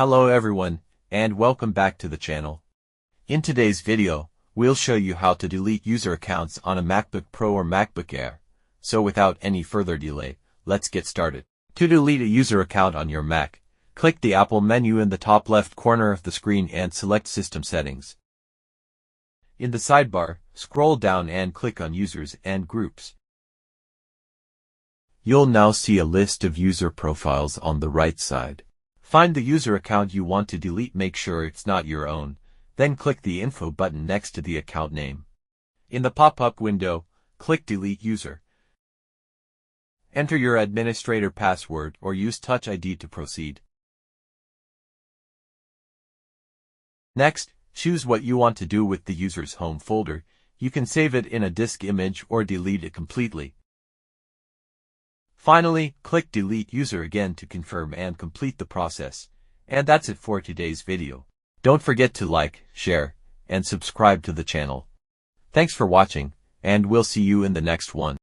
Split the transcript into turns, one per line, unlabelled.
Hello everyone, and welcome back to the channel. In today's video, we'll show you how to delete user accounts on a MacBook Pro or MacBook Air. So without any further delay, let's get started. To delete a user account on your Mac, click the Apple menu in the top left corner of the screen and select System Settings. In the sidebar, scroll down and click on Users and Groups. You'll now see a list of user profiles on the right side. Find the user account you want to delete, make sure it's not your own, then click the Info button next to the account name. In the pop-up window, click Delete User. Enter your administrator password or use Touch ID to proceed. Next, choose what you want to do with the user's home folder. You can save it in a disk image or delete it completely. Finally, click Delete User again to confirm and complete the process. And that's it for today's video. Don't forget to like, share, and subscribe to the channel. Thanks for watching, and we'll see you in the next one.